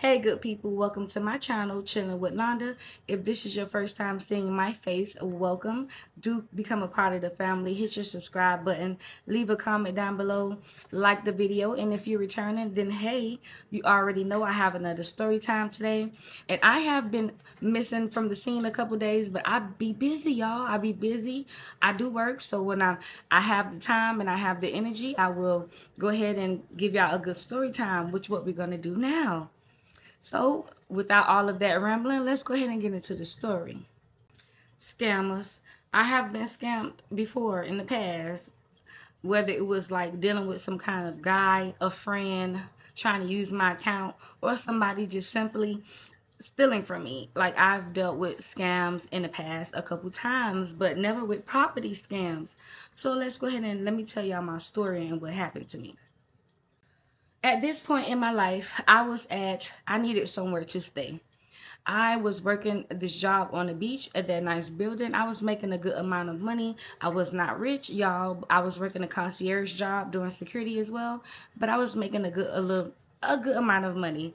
Hey good people, welcome to my channel, Chillinwithlanda. If this is your first time seeing my face, welcome. Do become a part of the family. Hit your subscribe button, leave a comment down below, like the video, and if you're returning, then hey, you already know I have another story time today. And I have been missing from the scene a couple days, but I be busy, y'all. I be busy. I do work, so when I have the time and I have the energy, I will go ahead and give y'all a good story time, which what we're gonna do now. So, without all of that rambling, let's go ahead and get into the story. Scammers. I have been scammed before in the past, whether it was like dealing with some kind of guy, a friend trying to use my account, or somebody just simply stealing from me. Like I've dealt with scams in the past a couple times, but never with property scams. So let's go ahead and let me tell y'all my story and what happened to me. At this point in my life, I needed somewhere to stay. I was working this job on the beach at that nice building. I was making a good amount of money. I was not rich, y'all. I was working a concierge job doing security as well, but I was making a good amount of money,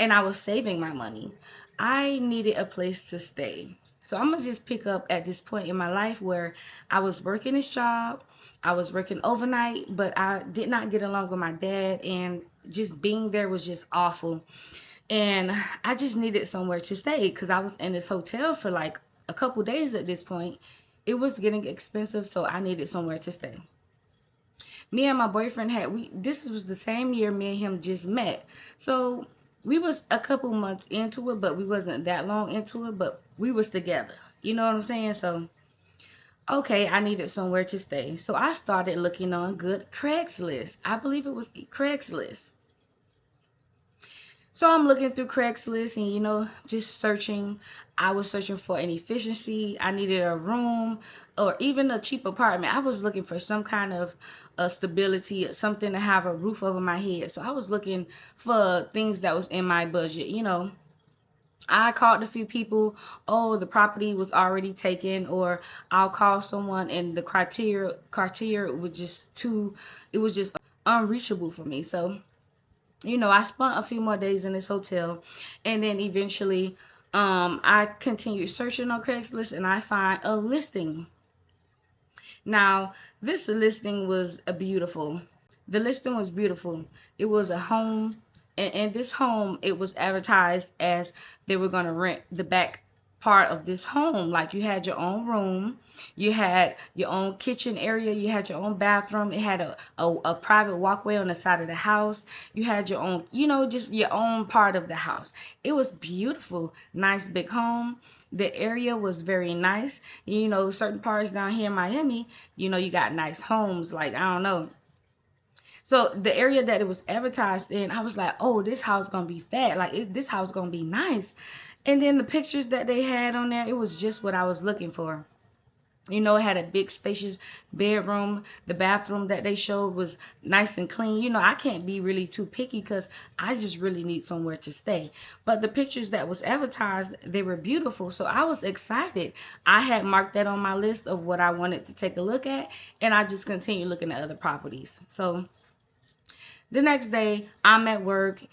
and I was saving my money. I needed a place to stay. So I'm gonna just pick up at this point in my life where I was working this job. I was working overnight, but I did not get along with my dad, and just being there was just awful. And I just needed somewhere to stay because I was in this hotel for like a couple days at this point. It was getting expensive, so I needed somewhere to stay. Me and my boyfriend had we this was the same year me and him just met. So we was a couple months into it, but we wasn't that long into it, but we was together. You know what I'm saying? So okay, I needed somewhere to stay. So I started looking on good Craigslist. I believe it was Craigslist. So I'm looking through Craigslist and, just searching. I was searching for an efficiency. I needed a room or even a cheap apartment. I was looking for some kind of stability, something to have a roof over my head. So I was looking for things that was in my budget. I called a few people. Oh, the property was already taken, or I'll call someone and the criteria was just too. It was just unreachable for me. So I spent a few more days in this hotel, and then eventually, I continued searching on Craigslist, and I find a listing. Now, this listing was a beautiful. The listing was beautiful. It was a home, and in this home, it was advertised as they were going to rent the back part of this home. Like you had your own room, you had your own kitchen area, you had your own bathroom, it had a private walkway on the side of the house, you had your own, just your own part of the house. It was beautiful, nice big home. The area was very nice. Certain parts down here in Miami, you got nice homes. Like, I don't know. So the area that it was advertised in, I was like, oh, this house gonna be fat. Like, this house gonna be nice. And then the pictures that they had on there, it was just what I was looking for. It had a big spacious bedroom. The bathroom that they showed was nice and clean. I can't be really too picky because I just really need somewhere to stay. But the pictures that was advertised, they were beautiful. So I was excited. I had marked that on my list of what I wanted to take a look at. And I just continued looking at other properties. So the next day, I'm at work.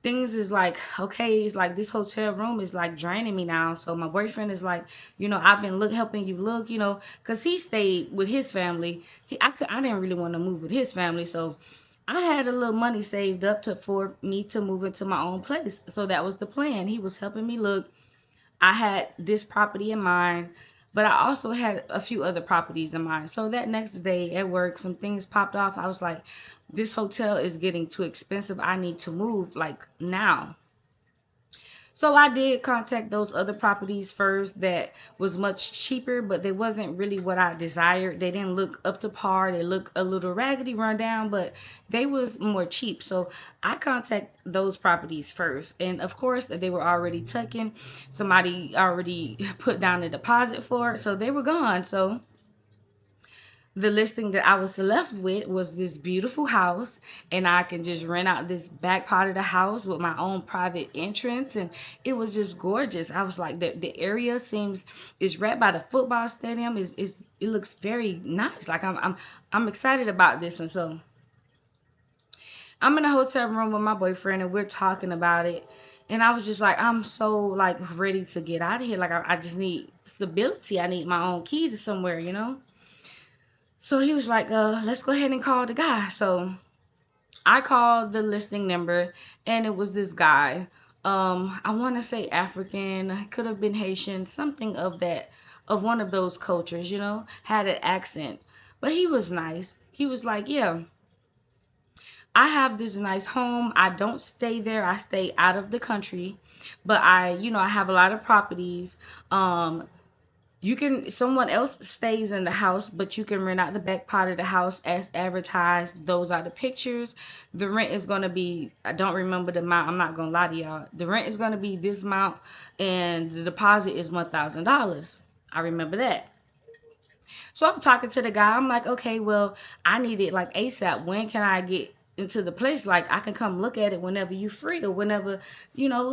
Things is like, okay, it's like this hotel room is like draining me now. So my boyfriend is like, I've been helping you look, because he stayed with his family. I didn't really want to move with his family. So I had a little money saved up for me to move into my own place. So that was the plan. He was helping me look. I had this property in mind, but I also had a few other properties in mind. So that next day at work, some things popped off. I was like, this hotel is getting too expensive. I need to move like now. So I did contact those other properties first that was much cheaper, but they wasn't really what I desired. They didn't look up to par. They look a little raggedy, run down, but they was more cheap. So I contact those properties first. And of course, they were already taken. Somebody already put down a deposit for it, so they were gone. So the listing that I was left with was this beautiful house, and I can just rent out this back part of the house with my own private entrance, and it was just gorgeous. I was like, the area seems is right by the football stadium. Is it looks very nice. Like I'm excited about this one. So I'm in a hotel room with my boyfriend, and we're talking about it. And I was just like, I'm so like ready to get out of here. Like I just need stability. I need my own key to somewhere, you know? So he was like, let's go ahead and call the guy. So I called the listing number, and it was this guy. I want to say African, could have been Haitian, something of that, of one of those cultures, you know, had an accent. But he was nice. He was like, yeah, I have this nice home. I don't stay there. I stay out of the country. But I have a lot of properties. You can, someone else stays in the house, but you can rent out the back part of the house as advertised. Those are the pictures. The rent is going to be, I don't remember the amount, I'm not going to lie to y'all. The rent is going to be this amount, and the deposit is $1,000. I remember that. So I'm talking to the guy. I'm like, okay, well, I need it like ASAP. When can I get into the place? Like, I can come look at it whenever you free, or whenever,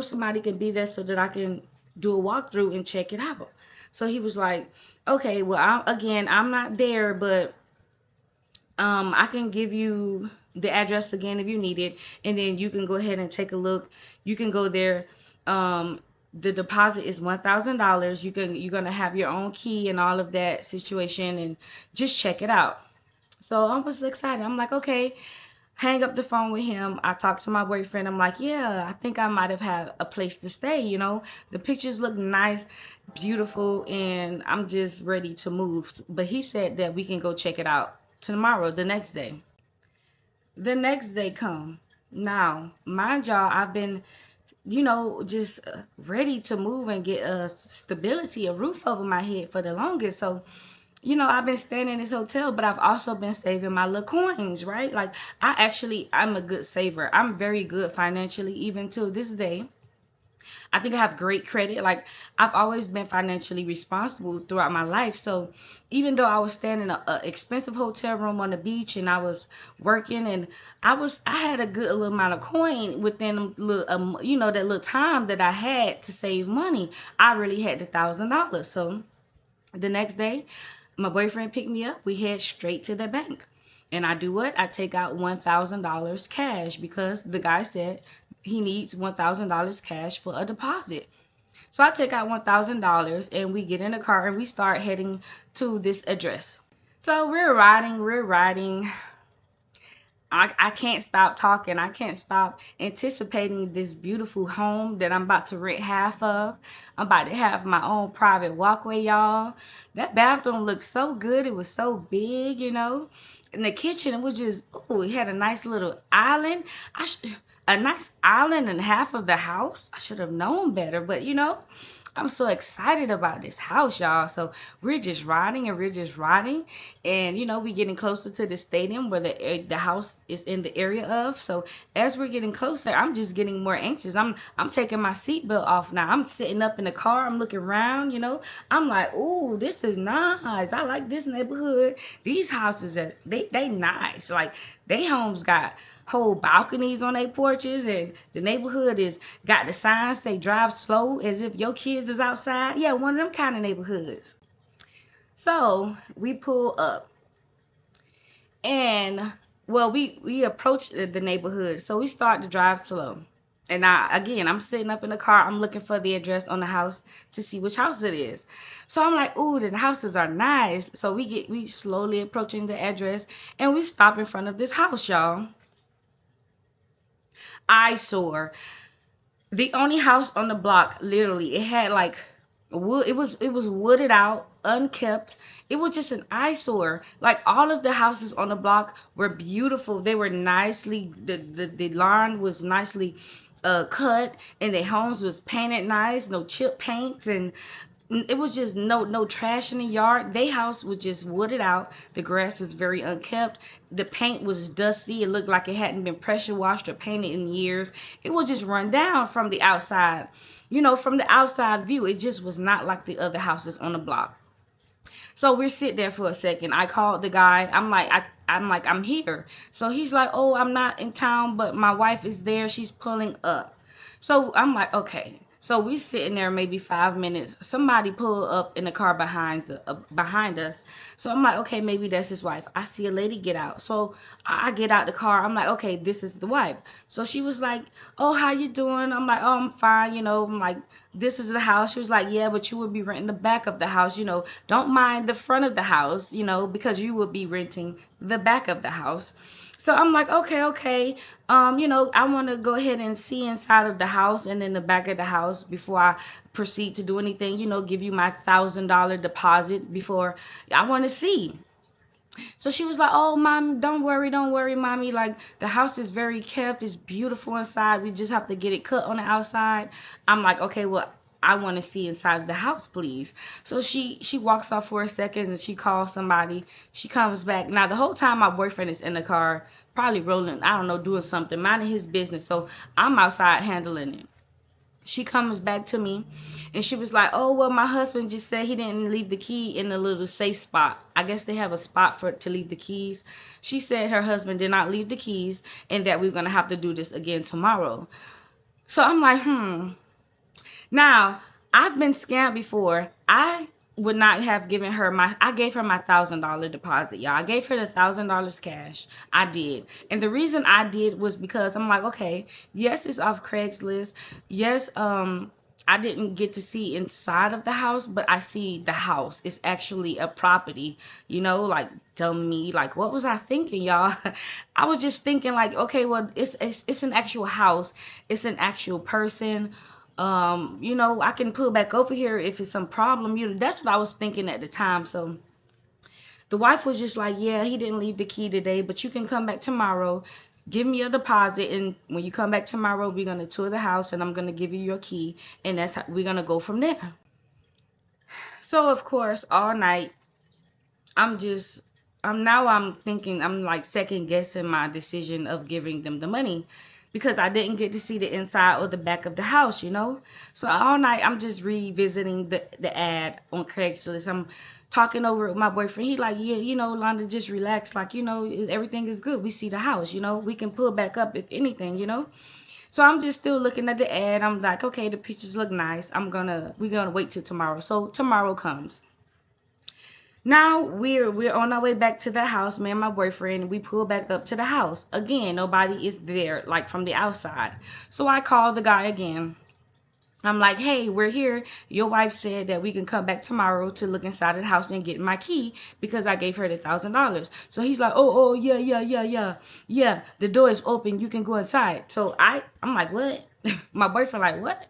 somebody can be there so that I can do a walkthrough and check it out. So he was like, okay, well, I'm not there, but I can give you the address again if you need it, and then you can go ahead and take a look. You can go there. The deposit is $1,000. You're gonna have your own key and all of that situation, and just check it out. So I was excited. I'm like, okay. Hang up the phone with him. I talked to my boyfriend. I'm like, yeah, I think I might have had a place to stay. The pictures look nice, beautiful, and I'm just ready to move. But he said that we can go check it out tomorrow, the next day. The next day come. Now, mind y'all, I've been, just ready to move and get a stability, a roof over my head for the longest. So, I've been staying in this hotel, but I've also been saving my little coins, right? Like, I'm a good saver. I'm very good financially, even to this day. I think I have great credit. Like, I've always been financially responsible throughout my life. So even though I was staying in a expensive hotel room on the beach, and I was working, and I had a good little amount of coin within that little time that I had to save money. I really had $1,000. So the next day, my boyfriend picked me up. We head straight to the bank. And I do what? I take out $1,000 cash, because the guy said he needs $1,000 cash for a deposit. So I take out $1,000, and we get in the car and we start heading to this address. So we're riding. I can't stop talking. I can't stop anticipating this beautiful home that I'm about to rent half of. I'm about to have my own private walkway, y'all. That bathroom looked so good. It was so big, In the kitchen, it was just, ooh, it had a nice little island. A nice island in half of the house. I should have known better, but I'm so excited about this house, y'all. So we're just riding, and we getting closer to the stadium where the house is in the area of. So as we're getting closer, I'm just getting more anxious. I'm taking my seatbelt off now. I'm sitting up in the car. I'm looking around. I'm like, ooh, this is nice. I like this neighborhood. These houses they nice. Like, they homes got whole balconies on their porches, and the neighborhood is got the signs say drive slow, as if your kids is outside. Yeah, one of them kind of neighborhoods. So we pull up, and well, we approach the neighborhood. So we start to drive slow, and I'm sitting up in the car. I'm looking for the address on the house to see which house it is. So I'm like, ooh, the houses are nice. So we slowly approaching the address, and we stop in front of this house, y'all. Eyesore. The only house on the block, literally, it had like wood. It was wooded out, unkept. It was just an eyesore. Like, all of the houses on the block were beautiful. They were nicely, the lawn was nicely cut, and their homes was painted nice, no chip paint, and it was just no trash in the yard. Their house was just wooded out. The grass was very unkept. The paint was dusty. It looked like it hadn't been pressure washed or painted in years. It was just run down from the outside. From the outside view, it just was not like the other houses on the block. So we're sitting there for a second. I called the guy. I'm here. So he's like, oh, I'm not in town, but my wife is there. She's pulling up. So I'm like, okay. So we sitting there maybe 5 minutes. Somebody pull up in the car behind us. So I'm like, okay, maybe that's his wife. I see a lady get out. So I get out the car. I'm like, okay, this is the wife. So she was like, oh, how you doing? I'm like, oh, I'm fine. I'm like, this is the house. She was like, yeah, but you would be renting the back of the house. Don't mind the front of the house, because you would be renting the back of the house. So I'm like, okay. I want to go ahead and see inside of the house and in the back of the house before I proceed to do anything, give you my $1,000 deposit before I want to see. So she was like, oh, mom, don't worry, mommy. Like, the house is very kept. It's beautiful inside. We just have to get it cut on the outside. I'm like, okay, well, I want to see inside of the house, please. So she walks off for a second and she calls somebody. She comes back. Now, the whole time my boyfriend is in the car, probably rolling, I don't know, doing something, minding his business. So I'm outside handling it. She comes back to me and she was like, oh, well, my husband just said he didn't leave the key in the little safe spot. I guess they have a spot to leave the keys. She said her husband did not leave the keys and that we're going to have to do this again tomorrow. So I'm like, Now, I've been scammed before. I would not have given her I gave her my $1,000 deposit, y'all. I gave her the $1,000 cash. I did. And the reason I did was because I'm like, okay, yes, it's off Craigslist. Yes, I didn't get to see inside of the house, but I see the house. It's actually a property, like, tell me, like, what was I thinking, y'all? I was just thinking like, okay, well, it's an actual house. It's an actual person. I can pull back over here if it's some problem. That's what I was thinking at the time. So the wife was just like, yeah, he didn't leave the key today, but you can come back tomorrow. Give me a deposit, and when you come back tomorrow, we're gonna tour the house, and I'm gonna give you your key, and that's how we're gonna go from there. So of course, all night, I'm thinking, I'm like second guessing my decision of giving them the money because I didn't get to see the inside or the back of the house. So all night I'm just revisiting the ad on Craigslist. I'm talking over with my boyfriend. He like, yeah, Londa, just relax. Like, everything is good. We see the house, we can pull back up if anything. So I'm just still looking at the ad. I'm like, okay, the pictures look nice. We're gonna wait till tomorrow. So tomorrow comes. Now we're on our way back to the house, me and my boyfriend. We pull back up to the house. Again, nobody is there, like from the outside. So I call the guy again. I'm like, hey, we're here. Your wife said that we can come back tomorrow to look inside of the house and get my key because I gave her the $1,000. So he's like, oh, yeah. Yeah, the door is open. You can go inside. So I'm like, what? My boyfriend like, what?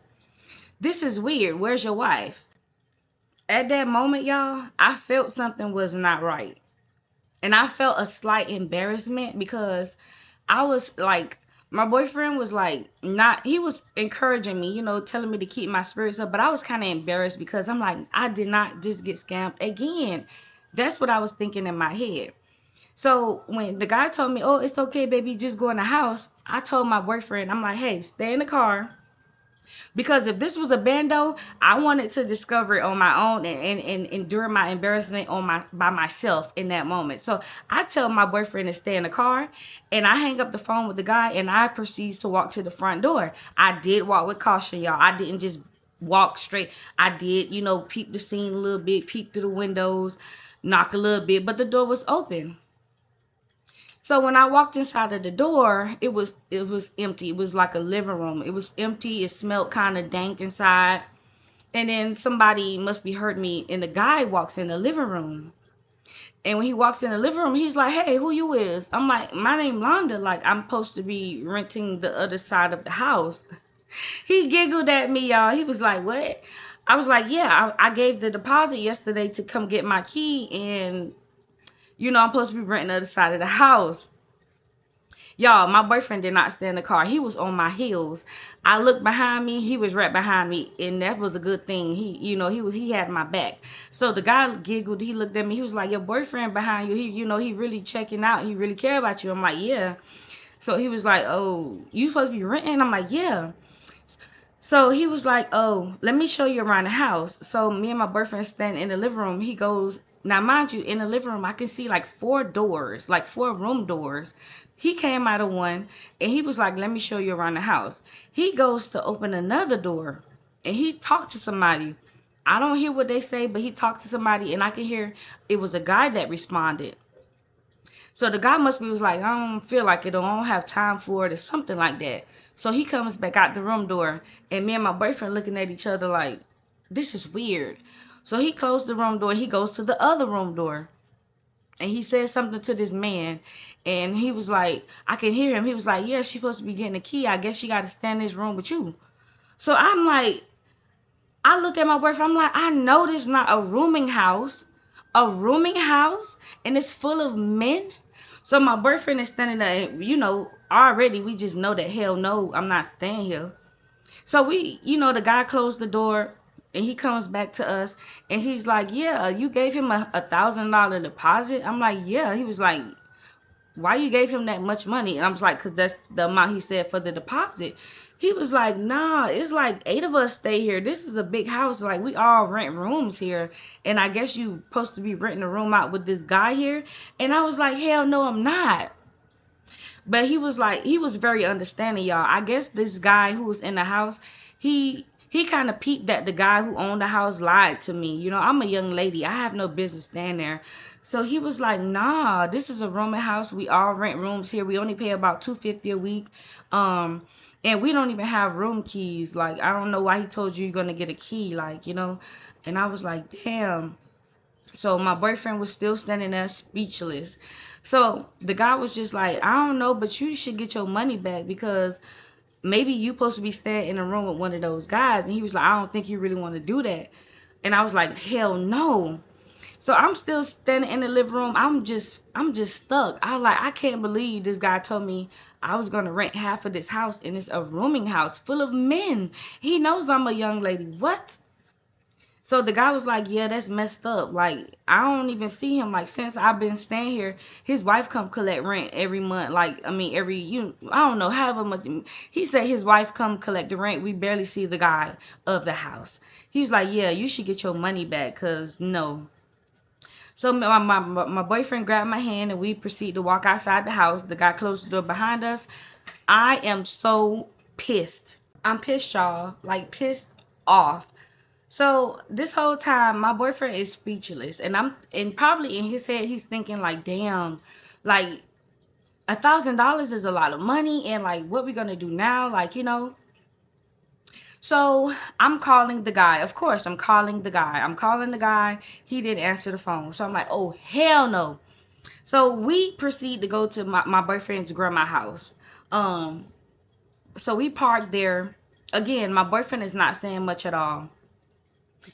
This is weird. Where's your wife? At that moment, y'all, I felt something was not right. And I felt a slight embarrassment because I was like, my boyfriend was like, he was encouraging me, telling me to keep my spirits up. But I was kind of embarrassed because I'm like, I did not just get scammed again. That's what I was thinking in my head. So when the guy told me, oh, it's okay, baby, just go in the house, I told my boyfriend, I'm like, hey, stay in the car. Because if this was a bando, I wanted to discover it on my own and endure my embarrassment by myself in that moment. So I tell my boyfriend to stay in the car, and I hang up the phone with the guy, and I proceed to walk to the front door. I did walk with caution, y'all. I didn't just walk straight. I did, peep the scene a little bit, peep through the windows, knock a little bit, but the door was open. So when I walked inside of the door, it was empty. It was like a living room. It was empty. It smelled kind of dank inside. And then somebody must be heard me, and the guy walks in the living room. And when he walks in the living room, he's like, hey, who you is? I'm like, my name Londa. Like, I'm supposed to be renting the other side of the house. He giggled at me, y'all. He was like, what? I was like, yeah, I gave the deposit yesterday to come get my key, and I'm supposed to be renting the other side of the house. Y'all, my boyfriend did not stay in the car. He was on my heels. I looked behind me. He was right behind me. And that was a good thing. He had my back. So the guy giggled. He looked at me. He was like, your boyfriend behind you, he really checking out. He really care about you. I'm like, yeah. So he was like, oh, you supposed to be renting? I'm like, yeah. So he was like, oh, let me show you around the house. So me and my boyfriend stand in the living room. He goes, now mind you, in the living room, I can see like 4 doors, like 4 room doors. He came out of one and he was like, let me show you around the house. He goes to open another door and he talked to somebody. I don't hear what they say, but he talked to somebody, and I can hear it was a guy that responded. So the guy must be was like, I don't feel like it, or I don't have time for it, or something like that. So he comes back out the room door, and me and my boyfriend looking at each other like, this is weird. So he closed the room door. He goes to the other room door, and he said something to this man, and he was like, I can hear him. He was like, yeah, she's supposed to be getting a key. I guess she got to stay in this room with you. So I'm like, I look at my boyfriend. I'm like, I know this not a rooming house. A rooming house, and it's full of men. So my boyfriend is standing there, and, already we just know that hell no, I'm not staying here. So the guy closed the door, and he comes back to us, and he's like, yeah, you gave him a $1,000 deposit. I'm like, yeah. He was like, why you gave him that much money? And I was like, because that's the amount he said for the deposit. He was like, nah, it's like 8 of us stay here. This is a big house. Like, we all rent rooms here. And I guess you supposed to be renting a room out with this guy here. And I was like, hell no, I'm not. But he was like, he was very understanding, y'all. I guess this guy who was in the house, he kind of peeped that the guy who owned the house lied to me. I'm a young lady. I have no business staying there. So he was like, nah, this is a rooming house. We all rent rooms here. We only pay about $250 a week. And we don't even have room keys. Like, I don't know why he told you you're going to get a key, And I was like, damn. So my boyfriend was still standing there speechless. So the guy was just like, I don't know, but you should get your money back, because maybe you supposed to be staying in a room with one of those guys. And he was like, I don't think you really want to do that. And I was like, hell no. So I'm still standing in the living room. I'm just stuck. I can't believe this guy told me I was going to rent half of this house, and it's a rooming house full of men. He knows I'm a young lady. What? So the guy was like, yeah, that's messed up. Like, I don't even see him. Like, since I've been staying here, his wife come collect rent every month. Like, I mean, I don't know, however much. He said his wife come collect the rent. We barely see the guy of the house. He's like, yeah, you should get your money back, because no. So my boyfriend grabbed my hand, and we proceed to walk outside the house. The guy closed the door behind us. I am so pissed. I'm pissed, y'all. Like, pissed off. So this whole time, my boyfriend is speechless, and probably in his head, he's thinking like, damn, like $1,000 is a lot of money, and like, what we gonna do now? So I'm calling the guy. Of course, I'm calling the guy. He didn't answer the phone. So I'm like, oh, hell no. So we proceed to go to my boyfriend's grandma's house. So we parked there. Again, my boyfriend is not saying much at all.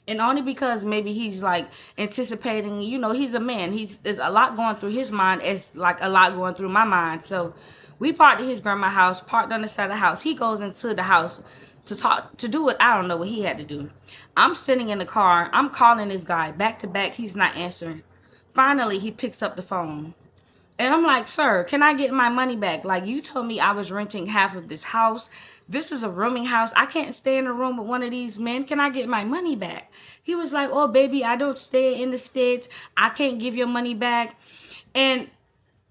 And only because maybe he's like anticipating, he's a man. There's a lot going through his mind, as like a lot going through my mind. So we parked at his grandma's house, parked on the side of the house. He goes into the house to do what I don't know what he had to do. I'm sitting in the car. I'm calling this guy back to back. He's not answering. Finally, he picks up the phone. And I'm like, sir, can I get my money back? Like, you told me I was renting half of this house. This is a rooming house. I can't stay in a room with one of these men. Can I get my money back? He was like, oh, baby, I don't stay in the States. I can't give your money back. And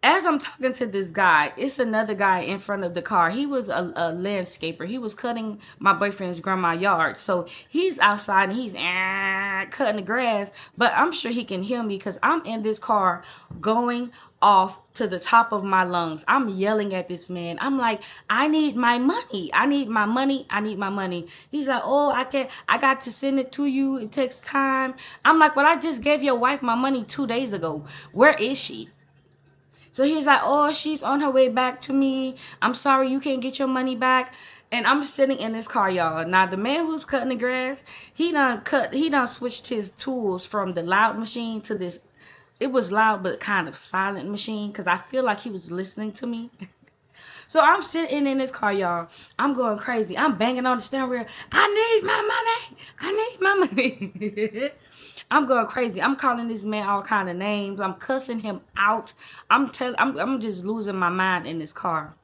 as I'm talking to this guy, it's another guy in front of the car. He was a landscaper. He was cutting my boyfriend's grandma's yard. So he's outside and he's cutting the grass. But I'm sure he can hear me, because I'm in this car going off to the top of my lungs. I'm yelling at this man. I'm like, I need my money. I need my money. I need my money. He's like, oh, I got to send it to you. It takes time. I'm like, well, I just gave your wife my money 2 days ago. Where is she? So he's like, oh, she's on her way back to me. I'm sorry, you can't get your money back. And I'm sitting in this car, y'all. Now, the man who's cutting the grass, he done switched his tools from the loud machine to this. It was loud, but kind of silent machine, because I feel like he was listening to me. So I'm sitting in this car, y'all. I'm going crazy. I'm banging on the steering wheel. I need my money. I need my money. I'm going crazy. I'm calling this man all kind of names. I'm cussing him out. I'm just losing my mind in this car.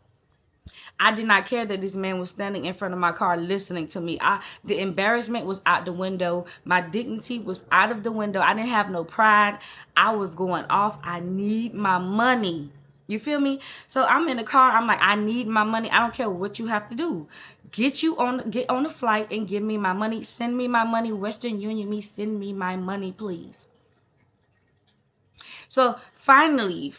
I did not care that this man was standing in front of my car listening to me. The embarrassment was out the window. My dignity was out of the window. I didn't have no pride. I was going off. I need my money. You feel me? So I'm in the car. I'm like, I need my money. I don't care what you have to do. Get on the flight and give me my money. Send me my money. Western Union me, send me my money, please. So finally,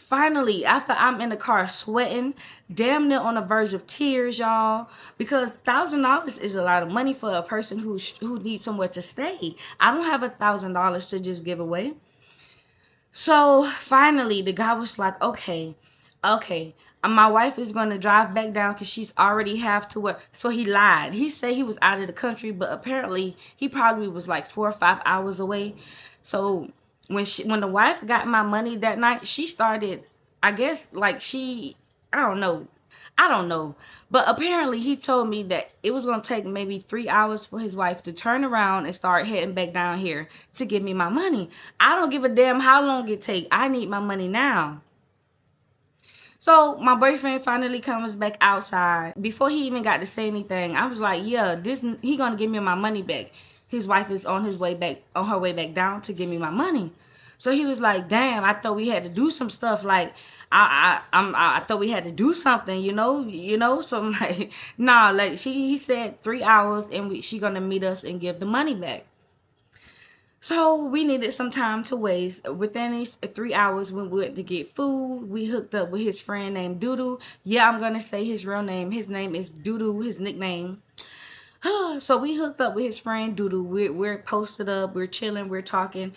after I'm in the car sweating, damn near on the verge of tears, y'all, because $1,000 is a lot of money for a person who needs somewhere to stay. I don't have $1,000 to just give away. So finally, the guy was like, okay, my wife is going to drive back down because she's already have to work. So he lied. He said he was out of the country, but apparently he probably was like 4 or 5 hours away. So when the wife got my money that night, she started, I guess, like I don't know. I don't know. But apparently he told me that it was going to take maybe 3 hours for his wife to turn around and start heading back down here to give me my money. I don't give a damn how long it take. I need my money now. So my boyfriend finally comes back outside. Before he even got to say anything, I was like, yeah, he gonna give me my money back. His wife is on her way back down to give me my money. So he was like, damn, I thought we had to do some stuff. Like I thought we had to do something, you know. So I'm like, nah, like he said 3 hours and she gonna meet us and give the money back. So we needed some time to waste. Within these 3 hours, we went to get food. We hooked up with his friend named Doodoo. Yeah, I'm gonna say his real name. His name is Doodoo, his nickname. So we hooked up with his friend Doodoo. We're posted up. We're chilling. We're talking,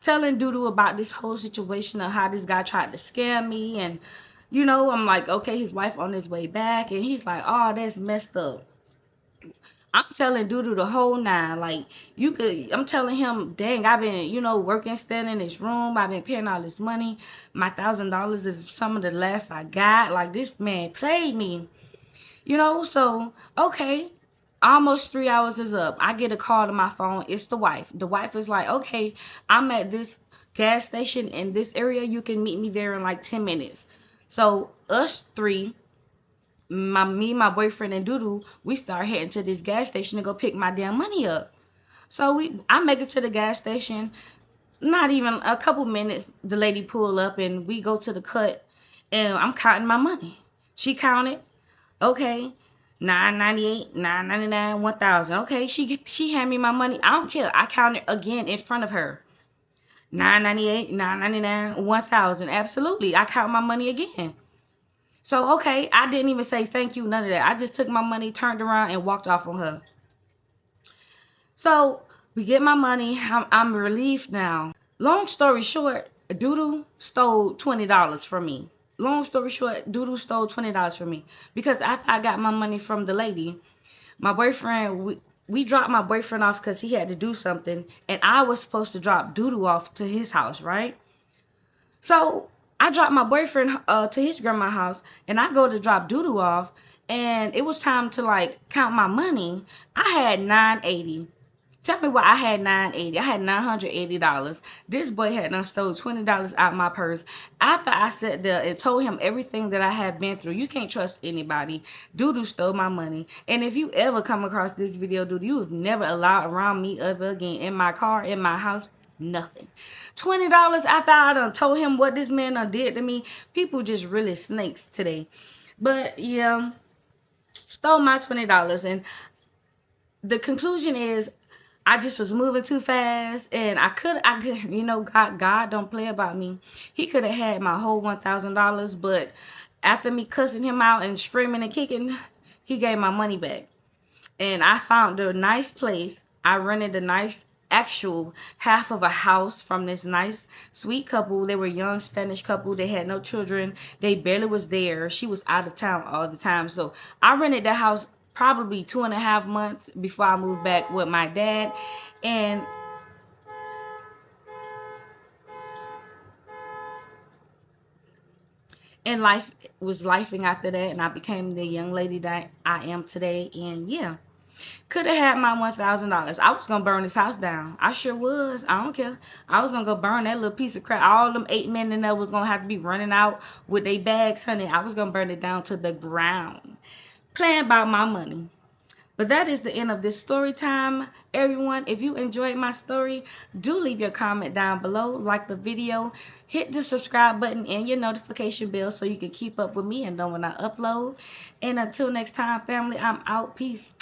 telling Doodoo about this whole situation of how this guy tried to scam me. And I'm like, okay, his wife on his way back, and he's like, oh, that's messed up. I'm telling Doodoo the whole nine. Like, I'm telling him, dang, I've been, working, staying in this room. I've been paying all this money. My $1,000 is some of the last I got. Like, this man played me. So, okay. Almost 3 hours is up. I get a call to my phone. It's the wife. The wife is like, okay, I'm at this gas station in this area. You can meet me there in like 10 minutes. So, us three, my boyfriend and Doodoo, we start heading to this gas station to go pick my damn money up. So I make it to the gas station. Not even a couple minutes, the lady pull up and we go to the cut, and I'm counting my money. She counted, okay, $9.98, $9.99, $1,000. Okay, she hand me my money. I don't care. I counted again in front of her. $9.98, $9.99, $1,000. Absolutely, I count my money again. So, okay, I didn't even say thank you, none of that. I just took my money, turned around, and walked off on her. So, we get my money. I'm relieved now. Long story short, Doodoo stole $20 from me. Long story short, Doodoo stole $20 from me. Because after I got my money from the lady, my boyfriend, we dropped my boyfriend off because he had to do something. And I was supposed to drop Doodoo off to his house, right? So I dropped my boyfriend to his grandma's house, and I go to drop Doodoo off, and it was time to like count my money. I had $980. Tell me why I had $980. I had $980. This boy had done stole $20 out my purse. After I sat there and told him everything that I had been through, you can't trust anybody. Doodoo stole my money. And if you ever come across this video, Doodoo, you have never allowed around me ever again, in my car, in my house. Nothing. $20 after I done told him what this man done did to me. People just really snakes today. But yeah, stole my $20. And the conclusion is, I just was moving too fast, and I could, God don't play about me. He could have had my whole $1,000, but after me cussing him out and screaming and kicking, he gave my money back. And I found a nice place. I rented a nice actual half of a house from this nice sweet couple. They were a young Spanish couple. They had no children. They barely was there. She was out of town all the time. So I rented that house probably 2.5 months before I moved back with my dad. And life was lifing after that, and I became the young lady that I am today. And yeah, could have had my $1,000. I was gonna burn this house down. I sure was. I don't care. I was gonna go burn that little piece of crap. All them 8 men in there was gonna have to be running out with their bags, honey. I was gonna burn it down to the ground. Playing about my money. But that is the end of this story time, everyone. If you enjoyed my story, do leave your comment down below, like the video, hit the subscribe button and your notification bell so you can keep up with me and know when I upload. And until next time, family, I'm out. Peace.